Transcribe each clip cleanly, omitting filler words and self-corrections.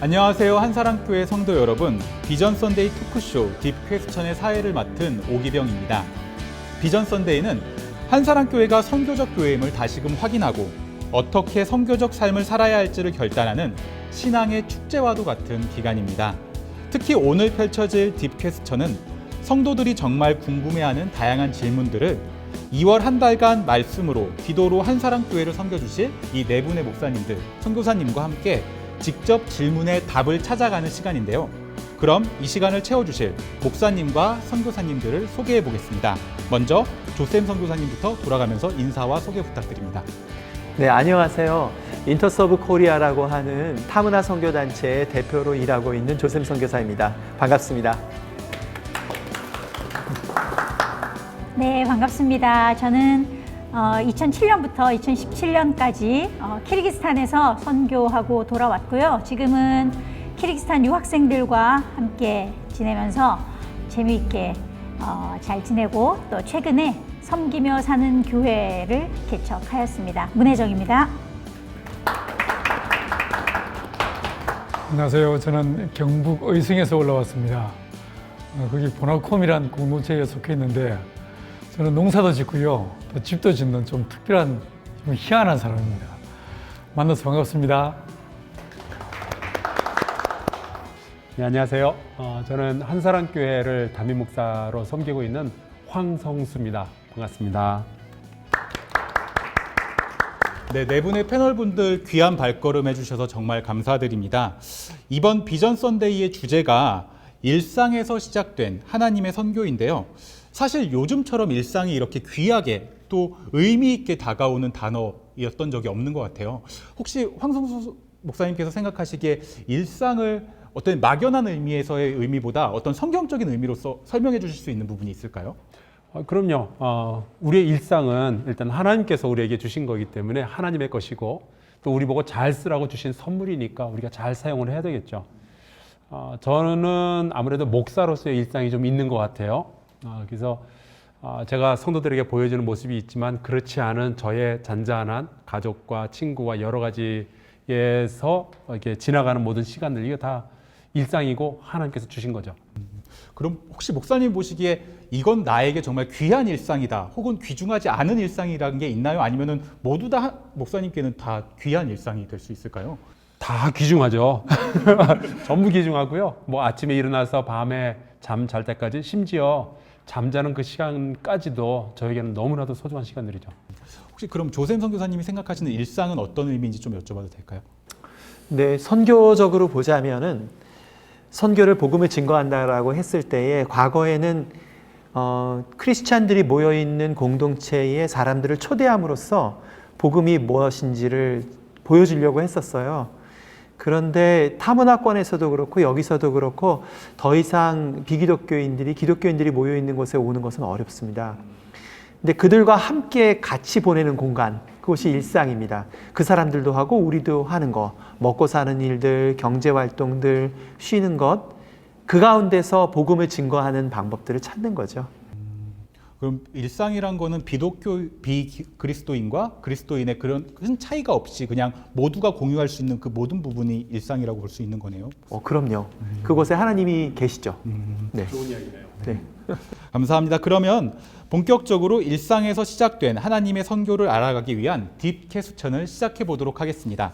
안녕하세요. 한사랑교회 성도 여러분. 비전 선데이 토크쇼 딥 퀘스천의 사회를 맡은 오기병입니다. 비전 선데이는 한사랑교회가 선교적 교회임을 다시금 확인하고 어떻게 선교적 삶을 살아야 할지를 결단하는 신앙의 축제와도 같은 기간입니다. 특히 오늘 펼쳐질 딥 퀘스천은 성도들이 정말 궁금해하는 다양한 질문들을 2월 한 달간 말씀으로 기도로 한사랑교회를 섬겨주실 이 네 분의 목사님들, 선교사님과 함께 직접 질문에 답을 찾아가는 시간인데요. 그럼 이 시간을 채워주실 목사님과 선교사님들을 소개해 보겠습니다. 먼저 조쌤 선교사님부터 돌아가면서 인사와 소개 부탁드립니다. 네, 안녕하세요. 인터서브 코리아라고 하는 타문화 선교단체의 대표로 일하고 있는 조쌤 선교사입니다. 반갑습니다. 네, 반갑습니다. 저는 2007년부터 2017년까지 키르기스탄에서 선교하고 돌아왔고요. 지금은 키르기스탄 유학생들과 함께 지내면서 재미있게 잘 지내고 또 최근에 섬기며 사는 교회를 개척하였습니다. 문혜정입니다. 안녕하세요. 저는 경북 의성에서 올라왔습니다. 거기 보나콤이라는 공동체에 속해 있는데 저는 농사도 짓고요. 또 집도 짓는 좀 특별한, 좀 희한한 사람입니다. 만나서 반갑습니다. 네, 안녕하세요. 저는 한사랑교회를 담임 목사로 섬기고 있는 황성수입니다. 반갑습니다. 네, 네 분의 패널분들 귀한 발걸음 해주셔서 정말 감사드립니다. 이번 비전 선데이의 주제가 일상에서 시작된 하나님의 선교인데요. 사실 요즘처럼 일상이 이렇게 귀하게 또 의미 있게 다가오는 단어였던 적이 없는 것 같아요. 혹시 황성수 목사님께서 생각하시기에 일상을 어떤 막연한 의미에서의 의미보다 어떤 성경적인 의미로서 설명해 주실 수 있는 부분이 있을까요? 그럼요. 우리의 일상은 일단 하나님께서 우리에게 주신 거기 때문에 하나님의 것이고 또 우리 보고 잘 쓰라고 주신 선물이니까 우리가 잘 사용을 해야 되겠죠. 저는 아무래도 목사로서의 일상이 좀 있는 것 같아요. 그래서 제가 성도들에게 보여주는 모습이 있지만 그렇지 않은 저의 잔잔한 가족과 친구와 여러 가지에서 이렇게 지나가는 모든 시간들, 이게 다 일상이고 하나님께서 주신 거죠. 그럼 혹시 목사님 보시기에 이건 나에게 정말 귀한 일상이다 혹은 귀중하지 않은 일상이라는 게 있나요? 아니면은 모두 다 목사님께는 다 귀한 일상이 될 수 있을까요? 다 귀중하죠. 전부 귀중하고요. 뭐 아침에 일어나서 밤에 잠 잘 때까지, 심지어 잠자는 그 시간까지도 저에게는 너무나도 소중한 시간들이죠. 혹시 그럼 조샘 선교사님이 생각하시는 일상은 어떤 의미인지 좀 여쭤봐도 될까요? 네, 선교적으로 보자면은 선교를 복음을 증거한다라고 했을 때에 과거에는 크리스찬들이 모여 있는 공동체의 사람들을 초대함으로써 복음이 무엇인지를 보여주려고 했었어요. 그런데 타문화권에서도 그렇고 여기서도 그렇고 더 이상 기독교인들이 모여 있는 곳에 오는 것은 어렵습니다. 근데 그들과 함께 같이 보내는 공간, 그것이 일상입니다. 그 사람들도 하고 우리도 하는 거, 먹고 사는 일들, 경제 활동들, 쉬는 것, 그 가운데서 복음을 증거하는 방법들을 찾는 거죠. 그럼 일상이란 거는 비그리스도인과 그리스도인의 그런 큰 차이가 없이 그냥 모두가 공유할 수 있는 그 모든 부분이 일상이라고 볼 수 있는 거네요. 그럼요. 그곳에 하나님이 계시죠. 네. 좋은 이야기네요. 네. 감사합니다. 그러면 본격적으로 일상에서 시작된 하나님의 선교를 알아가기 위한 딥 캐스천을 시작해 보도록 하겠습니다.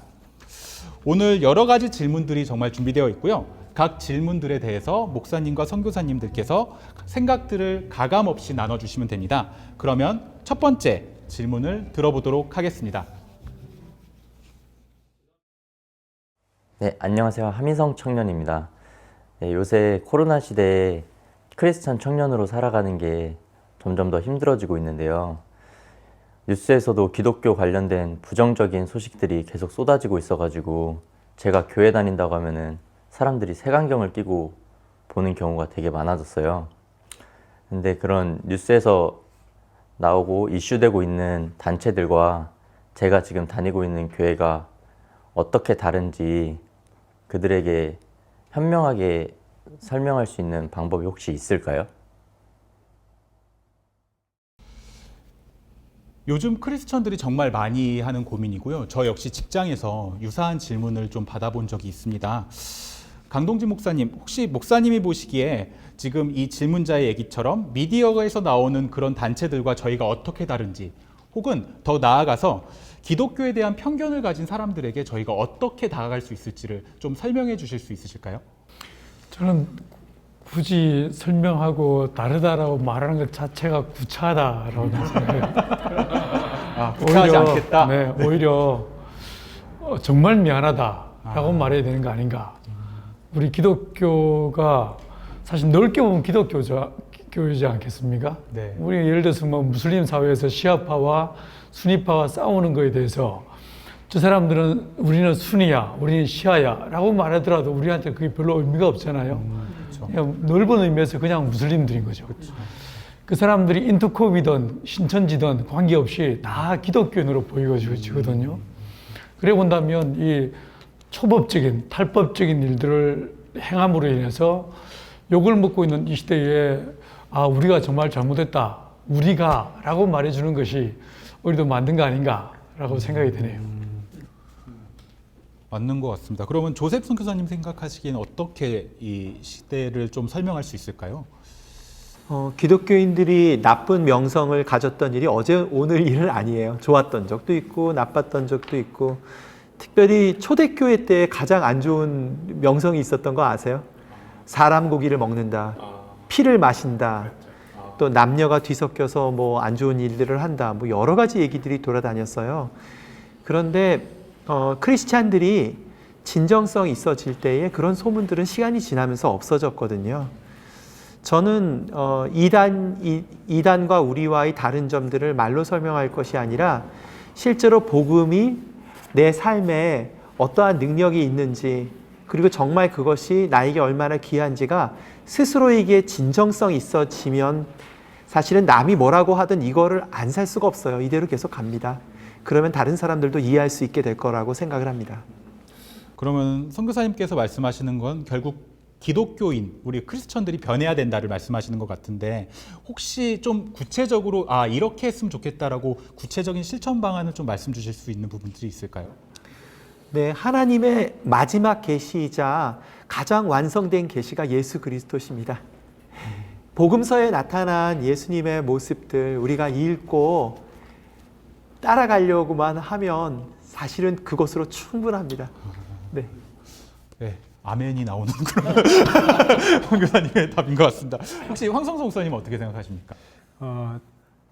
오늘 여러 가지 질문들이 정말 준비되어 있고요. 각 질문들에 대해서 목사님과 선교사님들께서 생각들을 가감없이 나눠주시면 됩니다. 그러면 첫 번째 질문을 들어보도록 하겠습니다. 네, 안녕하세요. 하민성 청년입니다. 네, 요새 코로나 시대에 크리스찬 청년으로 살아가는 게 점점 더 힘들어지고 있는데요. 뉴스에서도 기독교 관련된 부정적인 소식들이 계속 쏟아지고 있어가지고 제가 교회 다닌다고 하면은 사람들이 색안경을 끼고 보는 경우가 되게 많아졌어요. 근데 그런 뉴스에서 나오고 이슈되고 있는 단체들과 제가 지금 다니고 있는 교회가 어떻게 다른지 그들에게 현명하게 설명할 수 있는 방법이 혹시 있을까요? 요즘 크리스천들이 정말 많이 하는 고민이고요. 저 역시 직장에서 유사한 질문을 좀 받아본 적이 있습니다. 강동진 목사님, 혹시 목사님이 보시기에 지금 이 질문자의 얘기처럼 미디어에서 나오는 그런 단체들과 저희가 어떻게 다른지, 혹은 더 나아가서 기독교에 대한 편견을 가진 사람들에게 저희가 어떻게 다가갈 수 있을지를 좀 설명해 주실 수 있으실까요? 저는 굳이 설명하고 다르다라고 말하는 것 자체가 구차하다라고 생각해요. 구차하지 않겠다? 네, 오히려 정말 미안하다라고 말해야 되는 거 아닌가. 우리 기독교가 사실 넓게 보면 기독교이지 않겠습니까? 네. 우리 예를 들어서 뭐 무슬림 사회에서 시아파와 수니파가 싸우는 거에 대해서 저 사람들은 우리는 수니야, 우리는 시아야 라고 말하더라도 우리한테 그게 별로 의미가 없잖아요. 그렇죠. 그냥 넓은 의미에서 그냥 무슬림들인 거죠. 그 사람들이 인터콥이든 신천지든 관계없이 다 기독교인으로 보여지거든요. 그래 본다면 이 초법적인, 탈법적인 일들을 행함으로 인해서 욕을 먹고 있는 이 시대에 우리가 정말 잘못했다. 우리가 라고 말해주는 것이 우리도 만든 거 아닌가라고 생각이 드네요. 맞는 것 같습니다. 그러면 조셉 선교사님 생각하시기에는 어떻게 이 시대를 좀 설명할 수 있을까요? 기독교인들이 나쁜 명성을 가졌던 일이 어제 오늘 일은 아니에요. 좋았던 적도 있고 나빴던 적도 있고, 특별히 초대교회 때 가장 안 좋은 명성이 있었던 거 아세요? 사람 고기를 먹는다, 피를 마신다, 또 남녀가 뒤섞여서 뭐 안 좋은 일들을 한다, 뭐 여러 가지 얘기들이 돌아다녔어요. 그런데 크리스찬들이 진정성이 있어질 때에 그런 소문들은 시간이 지나면서 없어졌거든요. 저는 이단과 우리와의 다른 점들을 말로 설명할 것이 아니라 실제로 복음이 내 삶에 어떠한 능력이 있는지, 그리고 정말 그것이 나에게 얼마나 귀한지가 스스로에게 진정성이 있어지면 사실은 남이 뭐라고 하든 이거를 안 살 수가 없어요. 이대로 계속 갑니다. 그러면 다른 사람들도 이해할 수 있게 될 거라고 생각을 합니다. 그러면 선교사님께서 말씀하시는 건 결국 기독교인, 우리 크리스천들이 변해야 된다를 말씀하시는 것 같은데, 혹시 좀 구체적으로 이렇게 했으면 좋겠다라고 구체적인 실천 방안을 좀 말씀 주실 수 있는 부분들이 있을까요? 네, 하나님의 마지막 계시이자 가장 완성된 계시가 예수 그리스도십니다. 복음서에 나타난 예수님의 모습들 우리가 읽고 따라가려고만 하면 사실은 그것으로 충분합니다. 네. 네, 아멘이 나오는 그런 선교사님의 답인 것 같습니다. 혹시 황성석 목사님 어떻게 생각하십니까?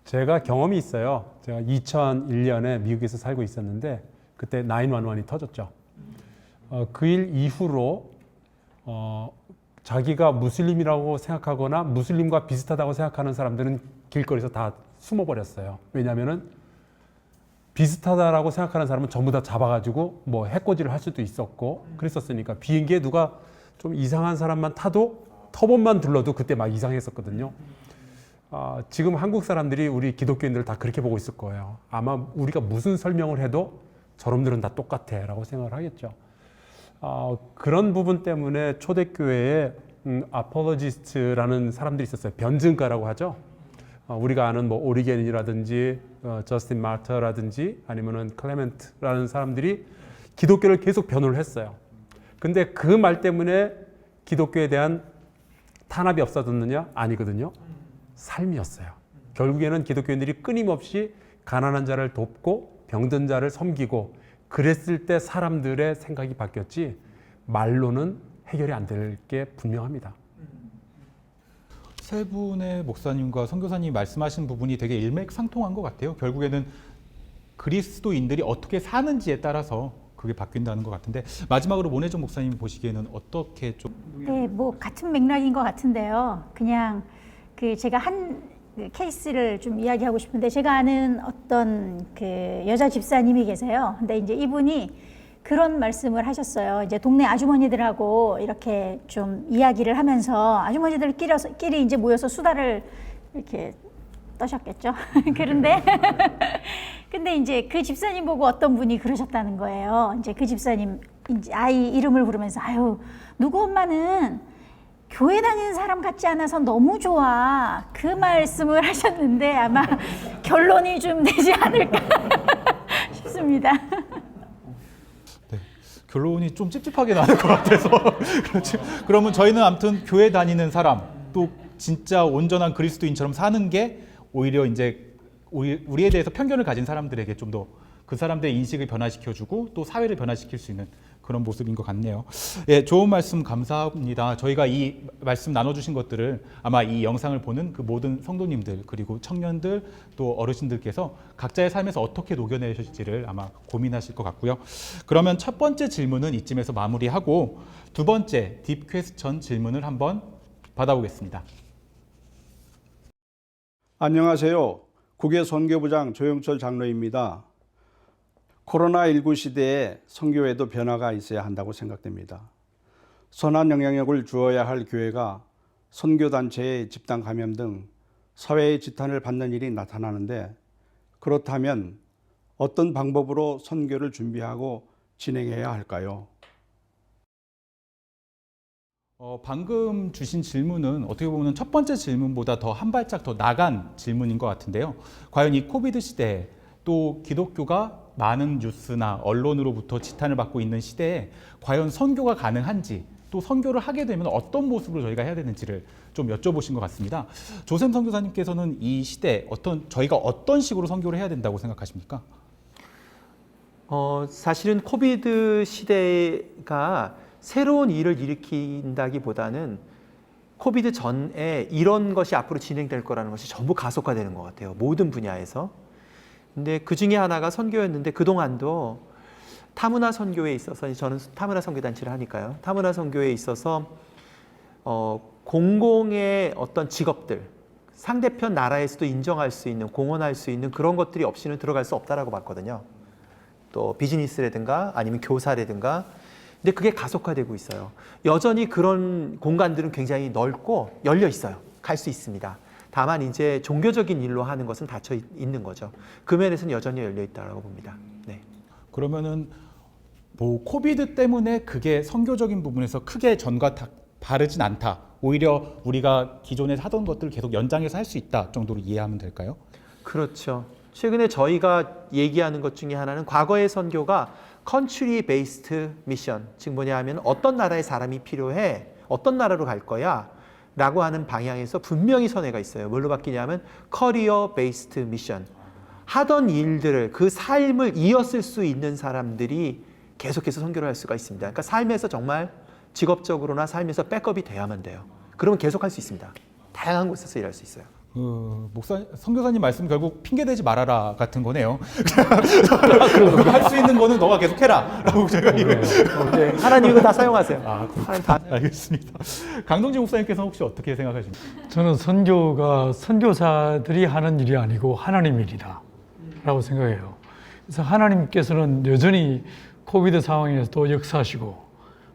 제가 경험이 있어요. 제가 2001년에 미국에서 살고 있었는데 그때 911이 터졌죠. 그 일 이후로 자기가 무슬림이라고 생각하거나 무슬림과 비슷하다고 생각하는 사람들은 길거리에서 다 숨어버렸어요. 왜냐하면은 비슷하다라고 생각하는 사람은 전부 다 잡아가지고 뭐 해코지를 할 수도 있었고 그랬었으니까, 비행기에 누가 좀 이상한 사람만 타도 터번만 둘러도 그때 막 이상했었거든요. 지금 한국 사람들이 우리 기독교인들을 다 그렇게 보고 있을 거예요. 아마 우리가 무슨 설명을 해도 저놈들은 다 똑같아 라고 생각을 하겠죠. 그런 부분 때문에 초대교회에 아폴로지스트라는 사람들이 있었어요. 변증가라고 하죠. 우리가 아는 뭐 오리겐이라든지 저스틴 마터라든지 아니면은 클레멘트라는 사람들이 기독교를 계속 변호를 했어요. 근데 그 말 때문에 기독교에 대한 탄압이 없어졌느냐? 아니거든요. 삶이었어요. 결국에는 기독교인들이 끊임없이 가난한 자를 돕고 병든 자를 섬기고 그랬을 때 사람들의 생각이 바뀌었지, 말로는 해결이 안 될 게 분명합니다. 세 분의 목사님과 선교사님이 말씀하신 부분이 되게 일맥상통한 것 같아요. 결국에는 그리스도인들이 어떻게 사는지에 따라서 그게 바뀐다는 것 같은데, 마지막으로 모내정 목사님이 보시기에는 어떻게 좀? 네, 뭐 같은 맥락인 것 같은데요. 그냥 제가 한 케이스를 좀 이야기하고 싶은데, 제가 아는 어떤 여자 집사님이 계세요. 근데 이제 이분이 그런 말씀을 하셨어요. 이제 동네 아주머니들하고 이렇게 좀 이야기를 하면서 아주머니들끼리 이제 모여서 수다를 이렇게 떠셨겠죠. 근데 이제 그 집사님 보고 어떤 분이 그러셨다는 거예요. 이제 그 집사님 이제 아이 이름을 부르면서, 누구 엄마는 교회 다니는 사람 같지 않아서 너무 좋아. 그 말씀을 하셨는데 아마 결론이 좀 되지 않을까 싶습니다. 결론이 좀 찝찝하게 나는 것 같아서 그렇지. 그러면 저희는 아무튼 교회 다니는 사람, 또 진짜 온전한 그리스도인처럼 사는 게 오히려 이제 우리에 대해서 편견을 가진 사람들에게 좀 더 그 사람들의 인식을 변화시켜주고 또 사회를 변화시킬 수 있는 그런 모습인 것 같네요. 예, 좋은 말씀 감사합니다. 저희가 이 말씀 나눠주신 것들을 아마 이 영상을 보는 그 모든 성도님들 그리고 청년들 또 어르신들께서 각자의 삶에서 어떻게 녹여내실지를 아마 고민하실 것 같고요. 그러면 첫 번째 질문은 이쯤에서 마무리하고 두 번째 딥 퀘스천 질문을 한번 받아보겠습니다. 안녕하세요. 국외 선교부장 조영철 장로입니다. 코로나19 시대에 선교에도 변화가 있어야 한다고 생각됩니다. 선한 영향력을 주어야 할 교회가 선교단체의 집단 감염 등 사회의 지탄을 받는 일이 나타나는데, 그렇다면 어떤 방법으로 선교를 준비하고 진행해야 할까요? 방금 주신 질문은 어떻게 보면 첫 번째 질문보다 더 한 발짝 더 나간 질문인 것 같은데요. 과연 이 코비드 시대에 또 기독교가 많은 뉴스나 언론으로부터 지탄을 받고 있는 시대에 과연 선교가 가능한지, 또 선교를 하게 되면 어떤 모습으로 저희가 해야 되는지를 좀 여쭤보신 것 같습니다. 조샘 선교사님께서는 이 시대 저희가 어떤 식으로 선교를 해야 된다고 생각하십니까? 사실은 코비드 시대가 새로운 일을 일으킨다기보다는 코비드 전에 이런 것이 앞으로 진행될 거라는 것이 전부 가속화되는 것 같아요. 모든 분야에서. 근데 그 중에 하나가 선교였는데, 그동안도 타문화 선교에 있어서, 저는 타문화 선교단체를 하니까요. 타문화 선교에 있어서 공공의 어떤 직업들, 상대편 나라에서도 인정할 수 있는, 공헌할 수 있는 그런 것들이 없이는 들어갈 수 없다라고 봤거든요. 또 비즈니스라든가 아니면 교사라든가. 근데 그게 가속화되고 있어요. 여전히 그런 공간들은 굉장히 넓고 열려 있어요. 갈 수 있습니다. 다만 이제 종교적인 일로 하는 것은 닫혀 있는 거죠. 그 면에서는 여전히 열려 있다고 봅니다. 네. 그러면은 뭐 코비드 때문에 그게 선교적인 부분에서 크게 전과 다르진 않다. 오히려 우리가 기존에 하던 것들을 계속 연장해서 할 수 있다 정도로 이해하면 될까요? 그렇죠. 최근에 저희가 얘기하는 것 중에 하나는 과거의 선교가 country based mission, 즉 뭐냐 하면 어떤 나라의 사람이 필요해, 어떤 나라로 갈 거야 라고 하는 방향에서 분명히 선회가 있어요. 뭘로 바뀌냐면 career based mission, 하던 일들을, 그 삶을 이었을 수 있는 사람들이 계속해서 선교를 할 수가 있습니다. 그러니까 삶에서 정말 직업적으로나 삶에서 백업이 돼야만 돼요. 그러면 계속 할 수 있습니다. 다양한 곳에서 일할 수 있어요. 선교사님 말씀 결국 핑계대지 말아라 같은 거네요. 할 수 있는 거는 너가 계속 해라 라고 제가 네, 하나님 이거 다 사용하세요. 하나님 다. 알겠습니다. 강동진 목사님께서는 혹시 어떻게 생각하십니까? 저는 선교가 선교사들이 하는 일이 아니고 하나님 일이다 라고 생각해요. 그래서 하나님께서는 여전히 코비드 상황에서 또 역사하시고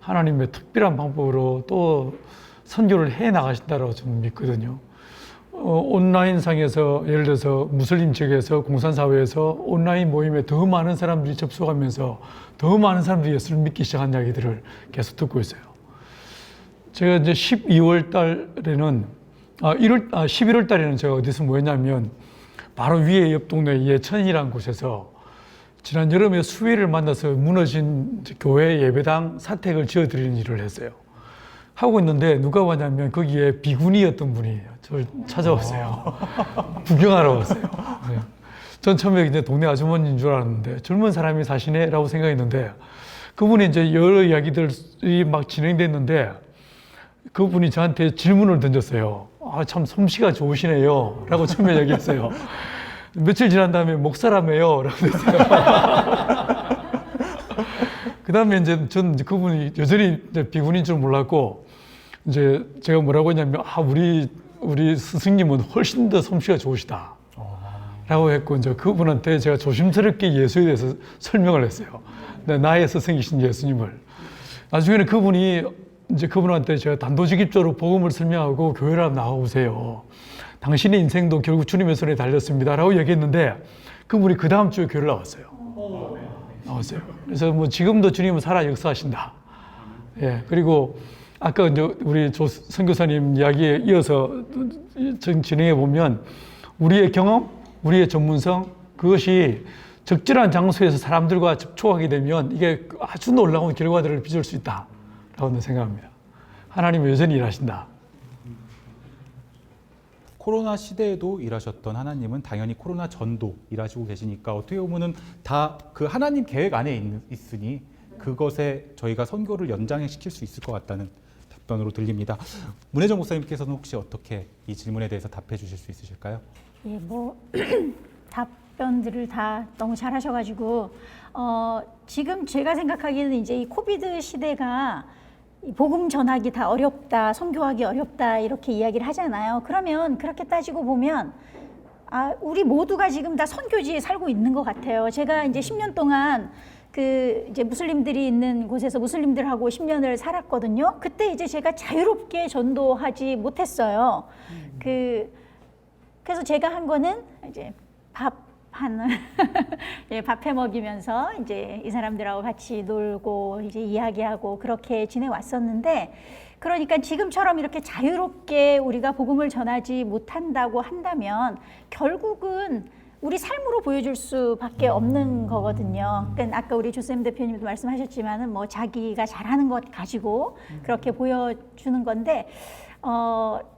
하나님의 특별한 방법으로 또 선교를 해 나가신다고 저는 믿거든요. 온라인상에서 예를 들어서 무슬림 지역에서 공산사회에서 온라인 모임에 더 많은 사람들이 접속하면서 더 많은 사람들이 예수를 믿기 시작한 이야기들을 계속 듣고 있어요. 제가 이제 12월 달에는 11월 달에는 제가 어디서 모였냐면 바로 위에 옆 동네 예천이라는 곳에서 지난 여름에 수위를 만나서 무너진 교회 예배당 사택을 지어드리는 일을 했어요. 하고 있는데 누가 왔냐면 거기에 비구니였던 분이 저를 찾아왔어요. 구경하러 왔어요. 네. 전 처음에 이제 동네 아주머니인 줄 알았는데 젊은 사람이 사시네 라고 생각했는데, 그분이 이제 여러 이야기들이 막 진행됐는데 그분이 저한테 질문을 던졌어요. 참 솜씨가 좋으시네요 라고 처음에 얘기했어요. 며칠 지난 다음에 목사라며요 라고 했어요. 그 다음에 이제 전 그분이 여전히 비군인 줄 몰랐고, 이제 제가 뭐라고 했냐면, 우리 스승님은 훨씬 더 솜씨가 좋으시다 라고 했고, 이제 그분한테 제가 조심스럽게 예수에 대해서 설명을 했어요. 나의 스승이신 예수님을. 나중에는 그분이 이제 그분한테 제가 단도직입적으로 복음을 설명하고 교회를 나와보세요. 당신의 인생도 결국 주님의 손에 달렸습니다 라고 얘기했는데, 그분이 그 다음 주에 교회를 나왔어요. 그래서 뭐 지금도 주님은 살아 역사하신다. 예, 그리고 아까 이제 우리 조 선교사님 이야기에 이어서 진행해 보면 우리의 경험, 우리의 전문성, 그것이 적절한 장소에서 사람들과 접촉하게 되면 이게 아주 놀라운 결과들을 빚을 수 있다라고 생각합니다. 하나님은 여전히 일하신다. 코로나 시대에도 일하셨던 하나님은 당연히 코로나 전도 일하시고 계시니까 어떻게 보면은 다 그 하나님 계획 안에 있으니 그것에 저희가 선교를 연장시킬 수 있을 것 같다는 답변으로 들립니다. 문혜정 목사님께서는 혹시 어떻게 이 질문에 대해서 답해 주실 수 있으실까요? 예, 뭐 답변들을 다 너무 잘하셔가지고 지금 제가 생각하기에는 이제 이 코비드 시대가 복음 전하기 다 어렵다, 선교하기 어렵다 이렇게 이야기를 하잖아요. 그러면 그렇게 따지고 보면 우리 모두가 지금 다 선교지에 살고 있는 것 같아요. 제가 이제 10년 동안 그 이제 무슬림들이 있는 곳에서 무슬림들하고 10년을 살았거든요. 그때 이제 제가 자유롭게 전도하지 못했어요. 그래서 제가 한 거는 이제 예, 밥해 먹이면서 이제 이 사람들하고 같이 놀고 이제 이야기하고 그렇게 지내왔었는데, 그러니까 지금처럼 이렇게 자유롭게 우리가 복음을 전하지 못한다고 한다면 결국은 우리 삶으로 보여줄 수밖에 없는 거거든요. 그러니까 아까 우리 조쌤 대표님도 말씀하셨지만은 뭐 자기가 잘하는 것 가지고 그렇게 보여주는 건데,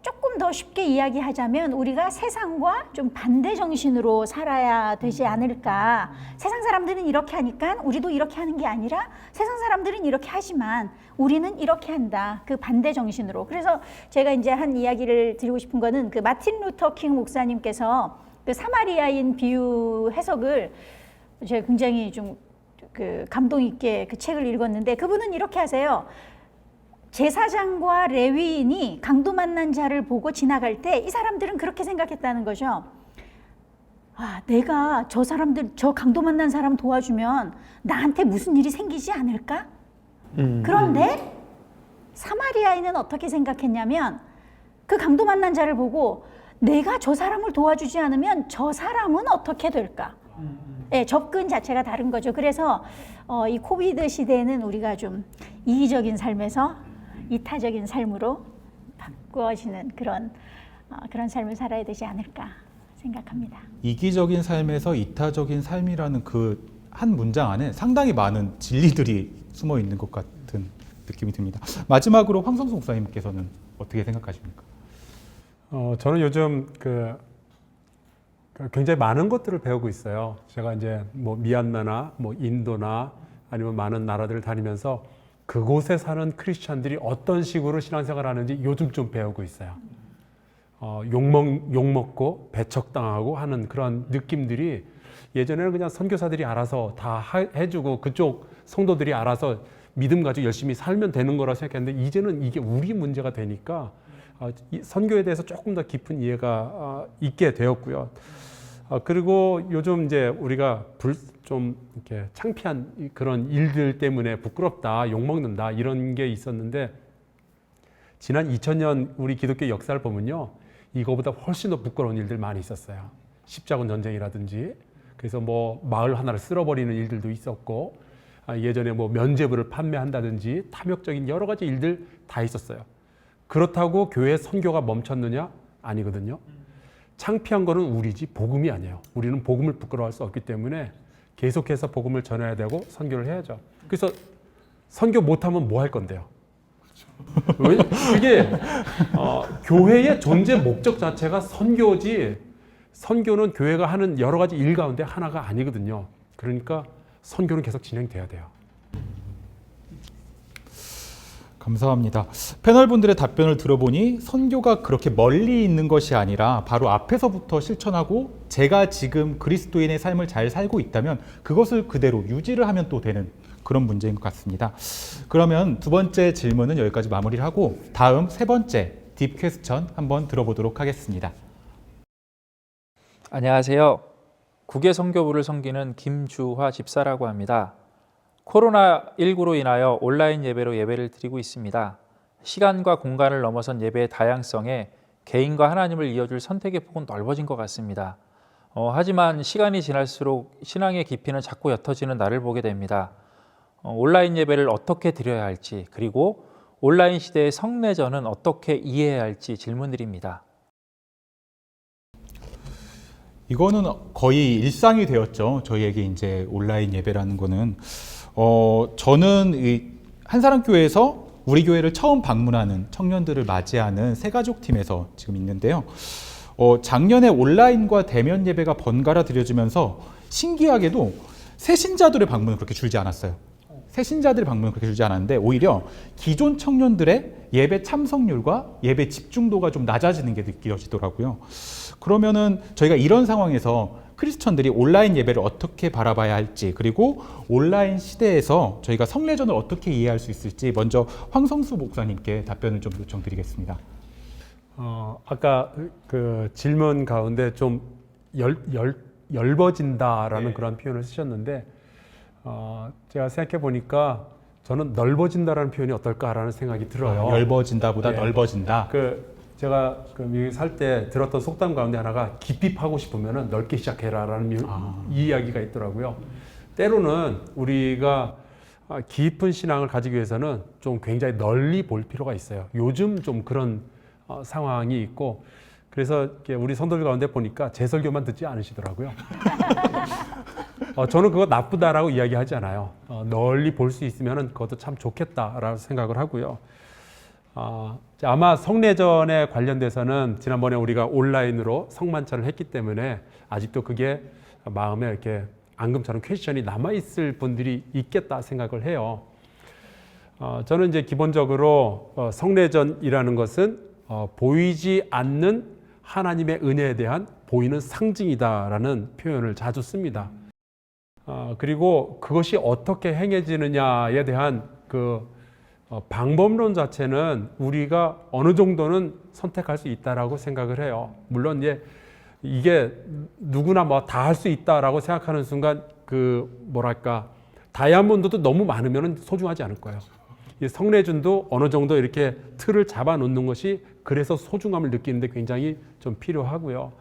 조금 더 쉽게 이야기하자면 우리가 세상과 좀 반대 정신으로 살아야 되지 않을까. 세상 사람들은 이렇게 하니까 우리도 이렇게 하는 게 아니라 세상 사람들은 이렇게 하지만 우리는 이렇게 한다. 그 반대 정신으로. 그래서 제가 이제 한 이야기를 드리고 싶은 거는 그 마틴 루터 킹 목사님께서 그 사마리아인 비유 해석을 제가 굉장히 좀 그 감동 있게 그 책을 읽었는데, 그분은 이렇게 하세요. 제사장과 레위인이 강도 만난 자를 보고 지나갈 때 이 사람들은 그렇게 생각했다는 거죠. 내가 저 사람들, 저 강도 만난 사람 도와주면 나한테 무슨 일이 생기지 않을까? 그런데 사마리아인은 어떻게 생각했냐면 그 강도 만난 자를 보고 내가 저 사람을 도와주지 않으면 저 사람은 어떻게 될까? 네, 접근 자체가 다른 거죠. 그래서 이 코비드 시대에는 우리가 좀 이기적인 삶에서 이타적인 삶으로 바꾸어지는 그런 삶을 살아야 되지 않을까 생각합니다. 이기적인 삶에서 이타적인 삶이라는 그 한 문장 안에 상당히 많은 진리들이 숨어 있는 것 같은 느낌이 듭니다. 마지막으로 황성수 목사님께서는 어떻게 생각하십니까? 저는 요즘 굉장히 많은 것들을 배우고 있어요. 제가 이제 뭐 미얀마나 뭐 인도나 아니면 많은 나라들을 다니면서 그곳에 사는 크리스찬들이 어떤 식으로 신앙생활을 하는지 요즘 좀 배우고 있어요. 욕먹고 배척당하고 하는 그런 느낌들이 예전에는 그냥 선교사들이 알아서 다 해주고 그쪽 성도들이 알아서 믿음 가지고 열심히 살면 되는 거라 생각했는데, 이제는 이게 우리 문제가 되니까 선교에 대해서 조금 더 깊은 이해가 있게 되었고요. 그리고 요즘 이제 우리가 좀 이렇게 창피한 그런 일들 때문에 부끄럽다, 욕먹는다 이런 게 있었는데, 지난 2000년 우리 기독교 역사를 보면요, 이거보다 훨씬 더 부끄러운 일들 많이 있었어요. 십자군 전쟁이라든지, 그래서 뭐 마을 하나를 쓸어버리는 일들도 있었고, 예전에 뭐 면죄부를 판매한다든지 탐욕적인 여러 가지 일들 다 있었어요. 그렇다고 교회 선교가 멈췄느냐? 아니거든요. 창피한 거는 우리지 복음이 아니에요. 우리는 복음을 부끄러워할 수 없기 때문에 계속해서 복음을 전해야 되고 선교를 해야죠. 그래서 선교 못하면 뭐 할 건데요? 그게 교회의 존재 목적 자체가 선교지, 선교는 교회가 하는 여러 가지 일 가운데 하나가 아니거든요. 그러니까 선교는 계속 진행돼야 돼요. 감사합니다. 패널분들의 답변을 들어보니 선교가 그렇게 멀리 있는 것이 아니라 바로 앞에서부터 실천하고 제가 지금 그리스도인의 삶을 잘 살고 있다면 그것을 그대로 유지를 하면 또 되는 그런 문제인 것 같습니다. 그러면 두 번째 질문은 여기까지 마무리를 하고 다음 세 번째 딥 퀘스천 한번 들어보도록 하겠습니다. 안녕하세요. 국외 선교부를 섬기는 김주화 집사라고 합니다. 코로나19로 인하여 온라인 예배로 예배를 드리고 있습니다. 시간과 공간을 넘어선 예배의 다양성에 개인과 하나님을 이어줄 선택의 폭은 넓어진 것 같습니다. 하지만 시간이 지날수록 신앙의 깊이는 자꾸 옅어지는 나를 보게 됩니다. 온라인 예배를 어떻게 드려야 할지, 그리고 온라인 시대의 성례전은 어떻게 이해해야 할지 질문드립니다. 이거는 거의 일상이 되었죠. 저희에게 이제 온라인 예배라는 거는 저는 이 한사랑교회에서 우리 교회를 처음 방문하는 청년들을 맞이하는 새가족 팀에서 지금 있는데요. 작년에 온라인과 대면 예배가 번갈아 드려지면서 신기하게도 새신자들의 방문은 그렇게 줄지 않았어요. 새신자들의 방문은 그렇게 줄지 않았는데 오히려 기존 청년들의 예배 참석률과 예배 집중도가 좀 낮아지는 게 느껴지더라고요. 그러면은 저희가 이런 상황에서 크리스천들이 온라인 예배를 어떻게 바라봐야 할지, 그리고 온라인 시대에서 저희가 성례전을 어떻게 이해할 수 있을지 먼저 황성수 목사님께 답변을 좀 요청드리겠습니다. 아까 그 질문 가운데 좀 엷어진다라는 네. 그런 표현을 쓰셨는데 제가 생각해 보니까 저는 넓어진다라는 표현이 어떨까라는 생각이 들어요. 엷어진다보다 네. 넓어진다. 제가 미국에 살 때 들었던 속담 가운데 하나가 깊이 파고 싶으면 넓게 시작해라라는 이 이야기가 있더라고요. 때로는 우리가 깊은 신앙을 가지기 위해서는 좀 굉장히 널리 볼 필요가 있어요. 요즘 좀 그런 상황이 있고, 그래서 우리 성도들 가운데 보니까 제 설교만 듣지 않으시더라고요. 저는 그거 나쁘다라고 이야기하지 않아요. 널리 볼 수 있으면 그것도 참 좋겠다라고 생각을 하고요. 아마 성례전에 관련돼서는 지난번에 우리가 온라인으로 성만찬을 했기 때문에 아직도 그게 마음에 이렇게 앙금처럼 퀘스천이 남아있을 분들이 있겠다 생각을 해요. 저는 이제 기본적으로 성례전이라는 것은 보이지 않는 하나님의 은혜에 대한 보이는 상징이다라는 표현을 자주 씁니다. 그리고 그것이 어떻게 행해지느냐에 대한 방법론 자체는 우리가 어느 정도는 선택할 수 있다라고 생각을 해요. 물론 이게 누구나 다 할 수 있다라고 생각하는 순간 다이아몬드도 너무 많으면 소중하지 않을 거예요. 이 성례준도 어느 정도 이렇게 틀을 잡아 놓는 것이 그래서 소중함을 느끼는데 굉장히 좀 필요하고요.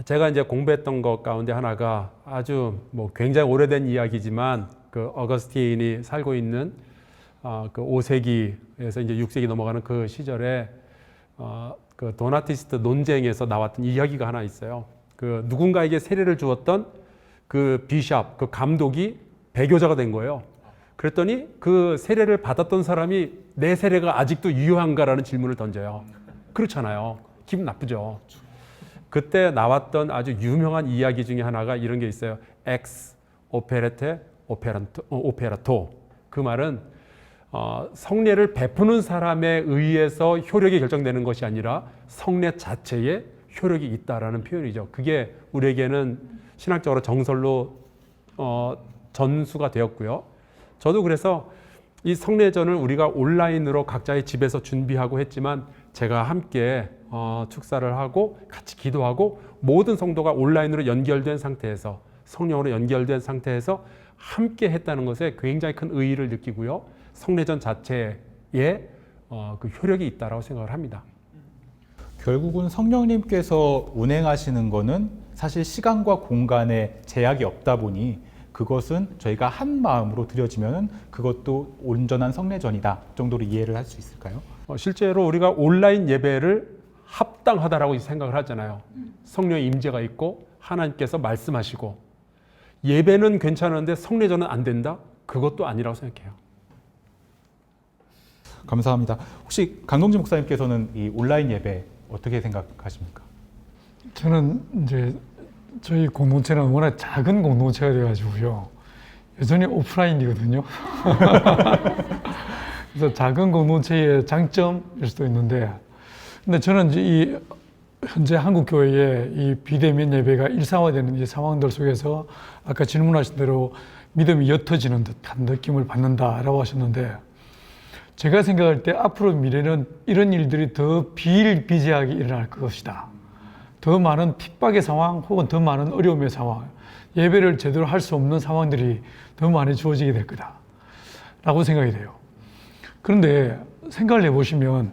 제가 이제 공부했던 것 가운데 하나가 아주 굉장히 오래된 이야기지만 어거스틴이 살고 있는 그 5세기에서 이제 6세기 넘어가는 그 시절에 그 도나티스트 논쟁에서 나왔던 이야기가 하나 있어요. 누군가에게 세례를 주었던 그 비샵, 그 감독이 배교자가 된 거예요. 그랬더니 그 세례를 받았던 사람이 내 세례가 아직도 유효한가라는 질문을 던져요. 그렇잖아요. 기분 나쁘죠. 그때 나왔던 아주 유명한 이야기 중에 하나가 이런 게 있어요. 엑스 오페레테 오페라토. 그 말은 성례를 베푸는 사람에 의해서 효력이 결정되는 것이 아니라 성례 자체에 효력이 있다라는 표현이죠. 그게 우리에게는 신학적으로 정설로 전수가 되었고요. 저도 그래서 이 성례전을 우리가 온라인으로 각자의 집에서 준비하고 했지만 제가 함께 축사를 하고 같이 기도하고 모든 성도가 온라인으로 연결된 상태에서 성령으로 연결된 상태에서 함께 했다는 것에 굉장히 큰 의의를 느끼고요. 성례전 자체에 그 효력이 있다라고 생각을 합니다. 결국은 성령님께서 운행하시는 거는 사실 시간과 공간에 제약이 없다 보니 그것은 저희가 한 마음으로 드려지면 그것도 온전한 성례전이다 정도로 이해를 할 수 있을까요? 실제로 우리가 온라인 예배를 합당하다라고 생각을 하잖아요. 성령의 임재가 있고 하나님께서 말씀하시고 예배는 괜찮은데 성례전은 안 된다? 그것도 아니라고 생각해요. 감사합니다. 혹시 강동진 목사님께서는 이 온라인 예배 어떻게 생각하십니까? 저는 이제 저희 공동체는 워낙 작은 공동체가 돼가지고요. 여전히 오프라인이거든요. 그래서 작은 공동체의 장점일 수도 있는데, 근데 저는 이제 현재 한국 교회의 이 비대면 예배가 일상화되는 이 상황들 속에서 아까 질문하신 대로 믿음이 옅어지는 듯한 느낌을 받는다라고 하셨는데, 제가 생각할 때 앞으로 미래는 이런 일들이 더 비일비재하게 일어날 것이다. 더 많은 핍박의 상황 혹은 더 많은 어려움의 상황, 예배를 제대로 할 수 없는 상황들이 더 많이 주어지게 될 거다라고 생각이 돼요. 그런데 생각을 해보시면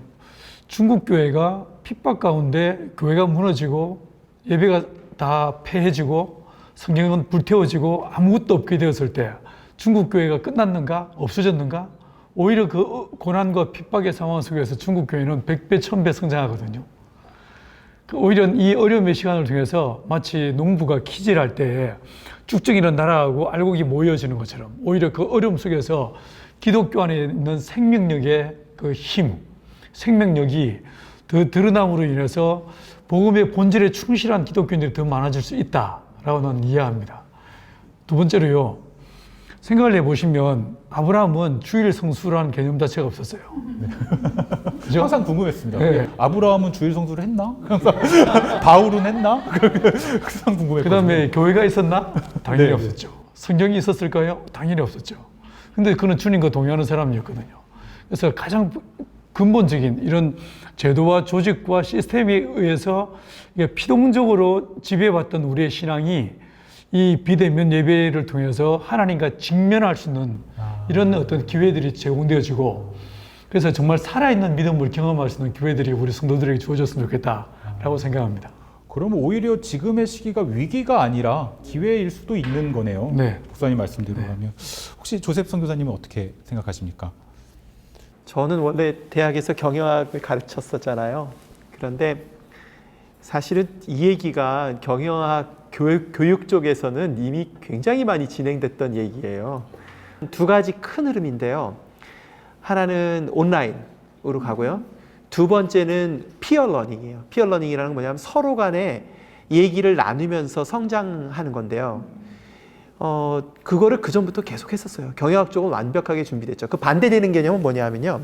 중국 교회가 핍박 가운데 교회가 무너지고 예배가 다 폐해지고 성경은 불태워지고 아무것도 없게 되었을 때 중국 교회가 끝났는가? 없어졌는가? 오히려 그 고난과 핍박의 상황 속에서 중국 교회는 100배, 1000배 성장하거든요. 오히려 이 어려움의 시간을 통해서 마치 농부가 키질할 때 쭉쭉이는 날아가고 알곡이 모여지는 것처럼 오히려 그 어려움 속에서 기독교 안에 있는 생명력의 그 힘, 생명력이 더 드러남으로 인해서 복음의 본질에 충실한 기독교인들이 더 많아질 수 있다라고 나는 이해합니다. 두 번째로요, 생각을 해보시면 아브라함은 주일 성수라는 개념 자체가 없었어요. 그죠? 항상 궁금했습니다. 네. 아브라함은 주일 성수를 했나? 바울은 했나? 항상 궁금했거든요. 그 다음에 교회가 있었나? 당연히 네. 없었죠. 성경이 있었을까요? 당연히 없었죠. 근데 그는 주님과 동의하는 사람이었거든요. 그래서 가장 근본적인 이런 제도와 조직과 시스템에 의해서 피동적으로 지배받던 우리의 신앙이 이 비대면 예배를 통해서 하나님과 직면할 수 있는 이런 어떤 기회들이 제공되어지고, 그래서 정말 살아있는 믿음을 경험할 수 있는 기회들이 우리 성도들에게 주어졌으면 좋겠다라고 생각합니다. 그러면 오히려 지금의 시기가 위기가 아니라 기회일 수도 있는 거네요. 네. 목사님 말씀대로 하면. 혹시 조셉 선교사님은 어떻게 생각하십니까? 저는 원래 대학에서 경영학을 가르쳤었잖아요. 그런데 사실은 이 얘기가 경영학 교육 쪽에서는 이미 굉장히 많이 진행됐던 얘기예요. 두 가지 큰 흐름인데요. 하나는 온라인으로 가고요. 두 번째는 피어 러닝이에요. 피어 러닝이라는 건 뭐냐면 서로 간에 얘기를 나누면서 성장하는 건데요. 그거를 그전부터 계속 했었어요. 경영학 쪽은 완벽하게 준비됐죠. 그 반대되는 개념은 뭐냐면요.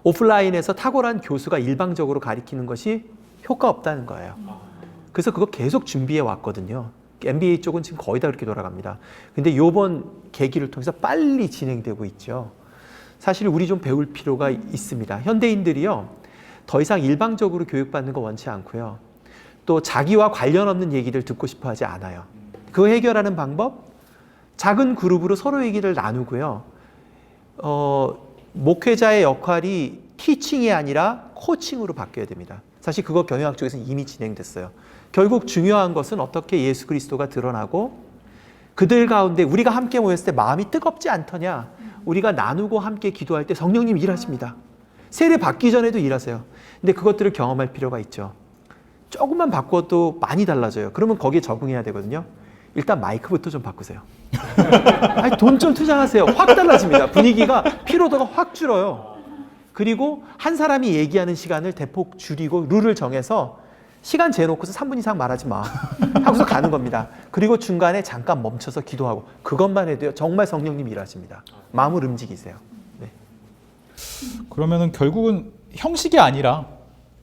오프라인에서 탁월한 교수가 일방적으로 가리키는 것이 효과 없다는 거예요. 그래서 그거 계속 준비해 왔거든요. MBA 쪽은 지금 거의 다 그렇게 돌아갑니다. 근데 이번 계기를 통해서 빨리 진행되고 있죠. 사실 우리 좀 배울 필요가 있습니다. 현대인들이요, 더 이상 일방적으로 교육받는 거 원치 않고요. 또 자기와 관련 없는 얘기를 듣고 싶어 하지 않아요. 그 해결하는 방법? 작은 그룹으로 서로 얘기를 나누고요. 목회자의 역할이 티칭이 아니라 코칭으로 바뀌어야 됩니다. 사실 그거 경영학 쪽에서는 이미 진행됐어요. 결국 중요한 것은 어떻게 예수 그리스도가 드러나고 그들 가운데 우리가 함께 모였을 때 마음이 뜨겁지 않더냐. 우리가 나누고 함께 기도할 때 성령님 일하십니다. 세례 받기 전에도 일하세요. 근데 그것들을 경험할 필요가 있죠. 조금만 바꿔도 많이 달라져요. 그러면 거기에 적응해야 되거든요. 일단 마이크부터 좀 바꾸세요. 아니, 돈 좀 투자하세요. 확 달라집니다. 분위기가 피로도가 확 줄어요. 그리고 한 사람이 얘기하는 시간을 대폭 줄이고 룰을 정해서 시간 재놓고서 3분 이상 말하지 마 하고서 가는 겁니다. 그리고 중간에 잠깐 멈춰서 기도하고, 그것만 해도요 정말 성령님 일하십니다. 마음을 움직이세요. 네. 그러면은 결국은 형식이 아니라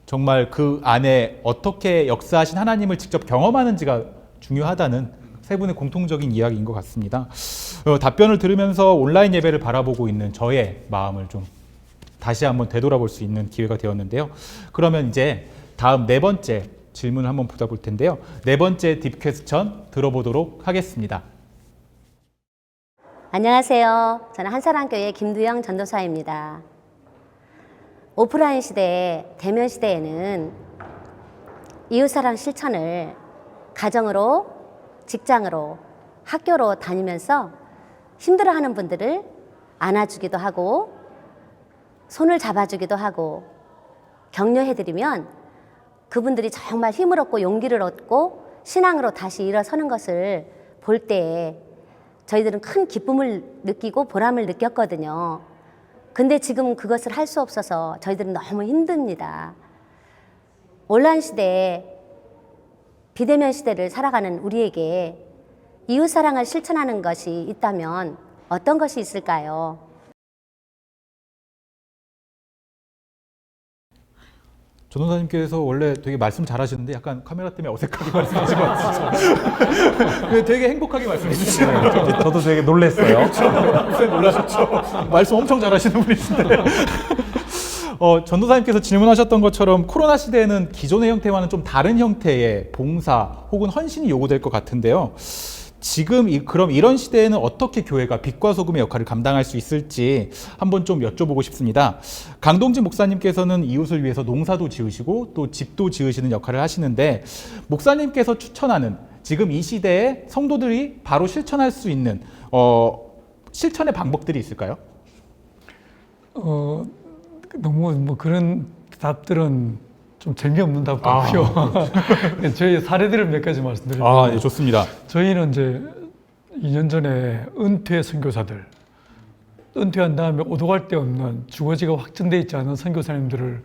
정말 그 안에 어떻게 역사하신 하나님을 직접 경험하는지가 중요하다는 세 분의 공통적인 이야기인 것 같습니다. 답변을 들으면서 온라인 예배를 바라보고 있는 저의 마음을 좀 다시 한번 되돌아볼 수 있는 기회가 되었는데요. 그러면 이제 다음 네 번째 질문을 한번 보다 볼 텐데요. 네 번째 딥 퀘스천 들어보도록 하겠습니다. 안녕하세요. 저는 한사랑교회 김두영 전도사입니다. 오프라인 시대에, 대면 시대에는 이웃사랑 실천을 가정으로, 직장으로, 학교로 다니면서 힘들어하는 분들을 안아주기도 하고 손을 잡아주기도 하고 격려해드리면 그분들이 정말 힘을 얻고 용기를 얻고 신앙으로 다시 일어서는 것을 볼 때 저희들은 큰 기쁨을 느끼고 보람을 느꼈거든요. 근데 지금 그것을 할 수 없어서 저희들은 너무 힘듭니다. 온라인 시대에, 비대면 시대를 살아가는 우리에게 이웃사랑을 실천하는 것이 있다면 어떤 것이 있을까요? 전도사님께서 원래 되게 말씀 잘하시는데 약간 카메라 때문에 어색하게 말씀하신 것 같아요. 되게 행복하게 말씀해 주시네요. 저도 되게 놀랐어요. 목사님 놀라셨죠? 말씀 엄청 잘하시는 분이신데. 전도사님께서 질문하셨던 것처럼 코로나 시대에는 기존의 형태와는 좀 다른 형태의 봉사 혹은 헌신이 요구될 것 같은데요. 지금 그럼 이런 시대에는 어떻게 교회가 빛과 소금의 역할을 감당할 수 있을지 한번 좀 여쭤보고 싶습니다. 강동진 목사님께서는 이웃을 위해서 농사도 지으시고 또 집도 지으시는 역할을 하시는데, 목사님께서 추천하는 지금 이 시대에 성도들이 바로 실천할 수 있는 실천의 방법들이 있을까요? 너무 뭐 그런 답들은 좀 재미없는 답도 같고요. 저희 사례들을 몇 가지 말씀드리면 아, 네, 좋습니다. 저희는 이제 2년 전에 은퇴 선교사들, 은퇴한 다음에 오도갈 데 없는 주거지가 확정돼 있지 않은 선교사님들을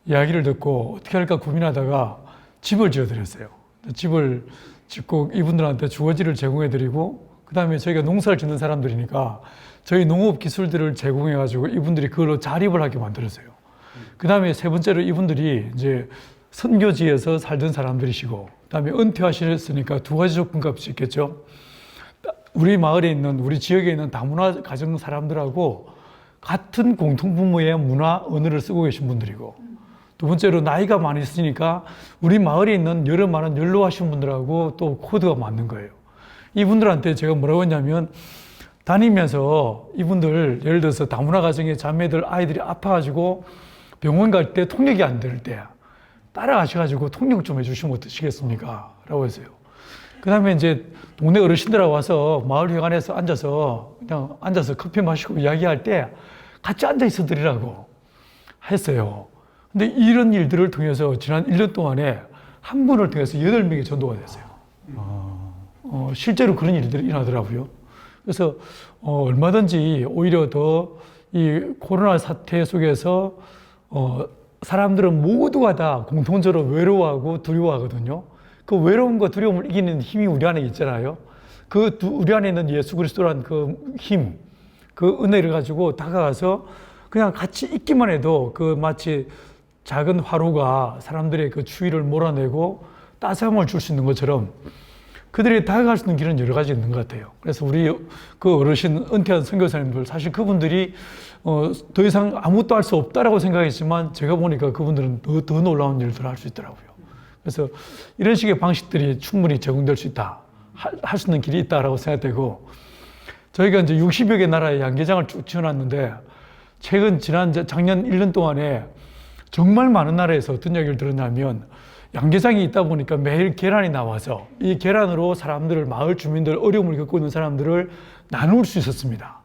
이야기를 듣고 어떻게 할까 고민하다가 집을 지어드렸어요. 집을 짓고 이분들한테 주거지를 제공해드리고, 그 다음에 저희가 농사를 짓는 사람들이니까 저희 농업 기술들을 제공해가지고 이분들이 그걸로 자립을 하게 만들었어요. 그 다음에 세 번째로 이분들이 이제 선교지에서 살던 사람들이시고, 그 다음에 은퇴하셨으니까 두 가지 조건값이 있겠죠. 우리 마을에 있는, 우리 지역에 있는 다문화 가정 사람들하고 같은 공통분모의 문화, 언어를 쓰고 계신 분들이고, 두 번째로 나이가 많이 있으니까 우리 마을에 있는 여러 많은 연로하신 분들하고 또 코드가 맞는 거예요. 이분들한테 제가 뭐라고 했냐면, 다니면서 이분들 예를 들어서 다문화 가정의 자매들 아이들이 아파가지고 병원 갈 때 통역이 안 될 때 따라가셔가지고 통역 좀 해주시면 어떠시겠습니까? 라고 했어요. 그 다음에 이제 동네 어르신들하고 와서 마을회관에서 앉아서 그냥 앉아서 커피 마시고 이야기할 때 같이 앉아 있어 드리라고 했어요. 근데 이런 일들을 통해서 지난 1년 동안에 한 분을 통해서 8명이 전도가 됐어요. 실제로 그런 일들이 일어나더라고요. 그래서 얼마든지 오히려 더 이 코로나 사태 속에서 사람들은 모두가 다 공통적으로 외로워하고 두려워하거든요. 그 외로움과 두려움을 이기는 힘이 우리 안에 있잖아요. 우리 안에 있는 예수 그리스도란 그 힘, 그 은혜를 가지고 다가가서 그냥 같이 있기만 해도 그 마치 작은 화로가 사람들의 그 추위를 몰아내고 따스함을 줄 수 있는 것처럼 그들이 다가갈 수 있는 길은 여러 가지 있는 것 같아요. 그래서 우리 그 어르신 은퇴한 선교사님들, 사실 그분들이 더 이상 아무것도 할 수 없다라고 생각했지만 제가 보니까 그분들은 더 놀라운 일들을 할 수 있더라고요. 그래서 이런 식의 방식들이 충분히 제공될 수 있다, 할 수 있는 길이 있다라고 생각되고, 저희가 이제 60여 개 나라의 양계장을 쭉 지어놨는데 작년 1년 동안에 정말 많은 나라에서 어떤 이야기를 들었냐면, 양계장이 있다 보니까 매일 계란이 나와서 이 계란으로 사람들을, 마을 주민들, 어려움을 겪고 있는 사람들을 나눌 수 있었습니다.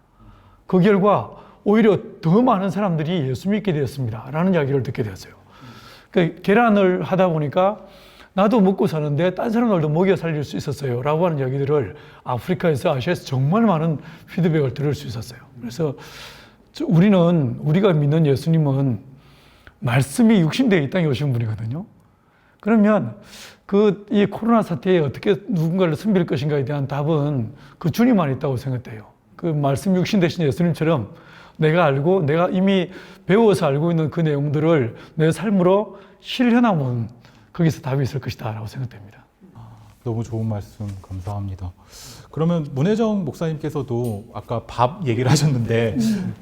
그 결과 오히려 더 많은 사람들이 예수 믿게 되었습니다 라는 이야기를 듣게 되었어요. 그 계란을 하다 보니까 나도 먹고 사는데 딴 사람들도 먹여 살릴 수 있었어요 라고 하는 이야기들을 아프리카에서, 아시아에서 정말 많은 피드백을 들을 수 있었어요. 그래서 우리가 믿는 예수님은 말씀이 육신되어 이 땅에 오신 분이거든요. 그러면 이 코로나 사태에 어떻게 누군가를 섬길 것인가에 대한 답은 그 주님 안에 있다고 생각돼요. 그 말씀 육신 되신 예수님처럼 내가 이미 배워서 알고 있는 그 내용들을 내 삶으로 실현하면 거기서 답이 있을 것이다 라고 생각됩니다. 너무 좋은 말씀 감사합니다. 그러면 문혜정 목사님께서도 아까 밥 얘기를 하셨는데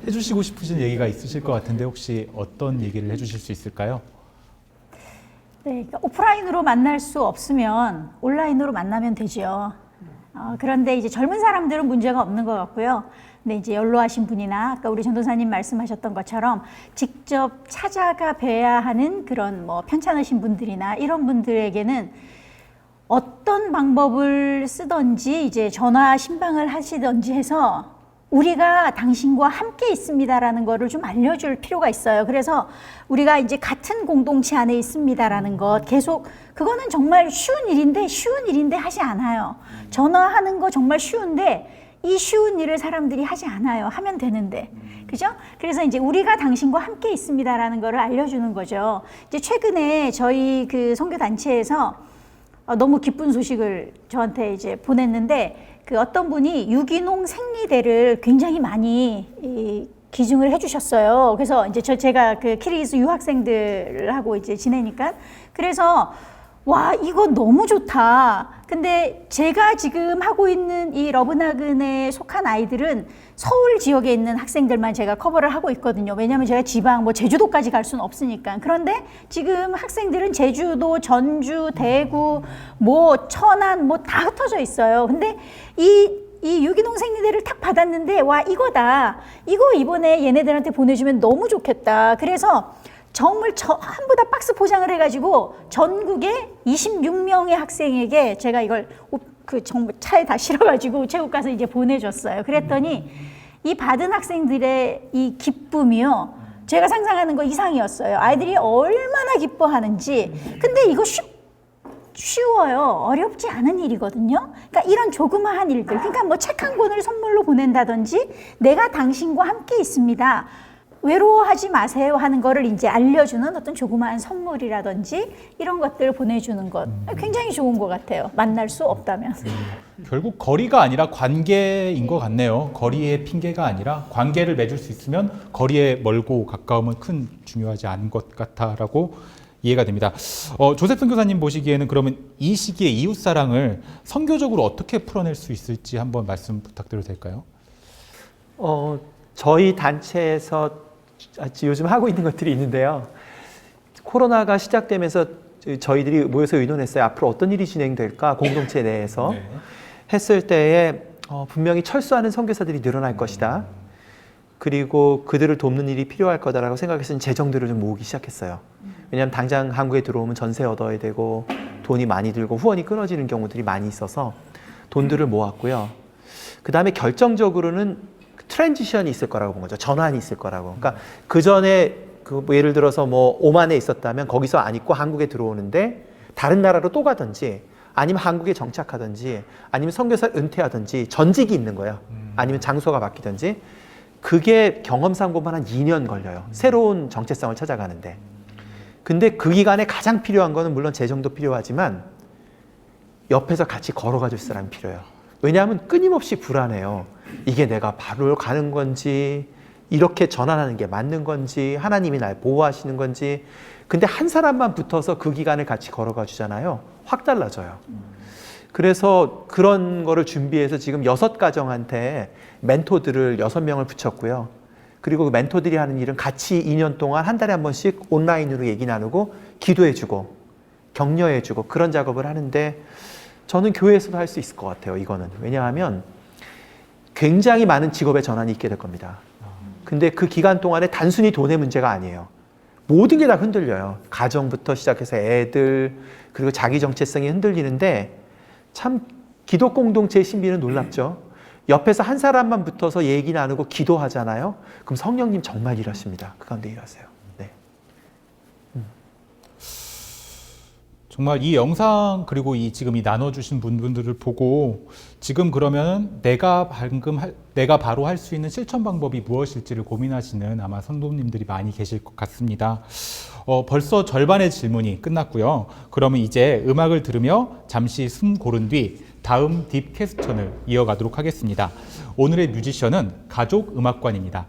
해주시고 싶으신 얘기가 있으실 것 같은데 혹시 어떤 얘기를 해주실 수 있을까요? 네, 그러니까 오프라인으로 만날 수 없으면 온라인으로 만나면 되죠. 그런데 이제 젊은 사람들은 문제가 없는 것 같고요. 근데 이제 연로하신 분이나 아까 우리 전도사님 말씀하셨던 것처럼 직접 찾아가 뵈야 하는 그런 뭐 편찮으신 분들이나 이런 분들에게는 어떤 방법을 쓰든지 이제 전화 신방을 하시든지 해서 우리가 당신과 함께 있습니다라는 거를 좀 알려줄 필요가 있어요. 그래서 우리가 이제 같은 공동체 안에 있습니다라는 것 계속, 그거는 정말 쉬운 일인데 하지 않아요. 전화하는 거 정말 쉬운데 이 쉬운 일을 사람들이 하지 않아요. 하면 되는데. 그죠? 그래서 이제 우리가 당신과 함께 있습니다라는 거를 알려주는 거죠. 이제 최근에 저희 그 선교단체에서 너무 기쁜 소식을 저한테 이제 보냈는데, 그 어떤 분이 유기농 생리대를 굉장히 많이 기증을 해주셨어요. 그래서 이제 제가 그 키리기스 유학생들하고 이제 지내니까, 그래서 와, 이거 너무 좋다. 근데 제가 지금 하고 있는 이 러브나근에 속한 아이들은 서울 지역에 있는 학생들만 제가 커버를 하고 있거든요. 왜냐하면 제가 지방 뭐 제주도까지 갈 수는 없으니까. 그런데 지금 학생들은 제주도, 전주, 대구, 뭐 천안 뭐 다 흩어져 있어요. 근데 이 유기농 생리대를 탁 받았는데, 와, 이거다. 이거 이번에 얘네들한테 보내주면 너무 좋겠다. 그래서 정말 전부 다 박스 포장을 해가지고 전국에 26명의 학생에게 제가 이걸 정말 차에 다 실어가지고 체국 가서 이제 보내줬어요. 그랬더니 이 받은 학생들의 이 기쁨이요. 제가 상상하는 거 이상이었어요. 아이들이 얼마나 기뻐하는지. 근데 이거 쉬워요. 어렵지 않은 일이거든요. 그러니까 이런 조그마한 일들. 그러니까 뭐 책 한 권을 선물로 보낸다든지 내가 당신과 함께 있습니다. 외로워하지 마세요 하는 거를 이제 알려주는 어떤 조그마한 선물이라든지 이런 것들을 보내주는 것 굉장히 좋은 것 같아요. 만날 수 없다면. 결국 거리가 아니라 관계인 것 같네요. 거리의 핑계가 아니라 관계를 맺을 수 있으면 거리에 멀고 가까움은 큰 중요하지 않은 것 같다라고 이해가 됩니다. 조셉 선교사님 보시기에는 그러면 이 시기에 이웃사랑을 선교적으로 어떻게 풀어낼 수 있을지 한번 말씀 부탁드려도 될까요? 저희 단체에서 요즘 하고 있는 것들이 있는데요. 코로나가 시작되면서 저희들이 모여서 의논했어요. 앞으로 어떤 일이 진행될까 공동체 내에서 네. 했을 때에 분명히 철수하는 선교사들이 늘어날 것이다. 그리고 그들을 돕는 일이 필요할 거다라고 생각해서 재정들을 좀 모으기 시작했어요. 왜냐하면 당장 한국에 들어오면 전세 얻어야 되고 돈이 많이 들고 후원이 끊어지는 경우들이 많이 있어서 돈들을 모았고요. 그 다음에 결정적으로는 트랜지션이 있을 거라고 본 거죠. 전환이 있을 거라고. 그러니까 그 전에 뭐 예를 들어서 뭐 오만에 있었다면 거기서 안 있고 한국에 들어오는데 다른 나라로 또 가든지 아니면 한국에 정착하든지 아니면 선교사를 은퇴하든지 전직이 있는 거예요. 아니면 장소가 바뀌든지 그게 경험상 보면 한 2년 걸려요. 새로운 정체성을 찾아가는데. 근데 그 기간에 가장 필요한 거는 물론 재정도 필요하지만 옆에서 같이 걸어가 줄 사람이 필요해요. 왜냐하면 끊임없이 불안해요. 이게 내가 바로 가는 건지 이렇게 전환하는 게 맞는 건지 하나님이 날 보호하시는 건지. 근데 한 사람만 붙어서 그 기간을 같이 걸어가 주잖아요. 확 달라져요. 그래서 그런 거를 준비해서 지금 6가정한테 멘토들을 6명을 붙였고요. 그리고 그 멘토들이 하는 일은 같이 2년 동안 한 달에 한 번씩 온라인으로 얘기 나누고 기도해주고 격려해주고 그런 작업을 하는데 저는 교회에서도 할 수 있을 것 같아요. 이거는. 왜냐하면 굉장히 많은 직업의 전환이 있게 될 겁니다. 근데 그 기간 동안에 단순히 돈의 문제가 아니에요. 모든 게 다 흔들려요. 가정부터 시작해서 애들 그리고 자기 정체성이 흔들리는데 참 기독 공동체의 신비는 놀랍죠. 옆에서 한 사람만 붙어서 얘기 나누고 기도하잖아요. 그럼 성령님 정말 일하십니다. 그 가운데 일하세요. 네. 정말 이 영상 그리고 지금 이 나눠주신 분들을 보고 지금 그러면 내가 바로 할 수 있는 실천 방법이 무엇일지를 고민하시는 아마 성도님들이 많이 계실 것 같습니다. 벌써 절반의 질문이 끝났고요. 그러면 이제 음악을 들으며 잠시 숨 고른 뒤 다음 딥 퀘스천을 이어가도록 하겠습니다. 오늘의 뮤지션은 가족 음악관입니다.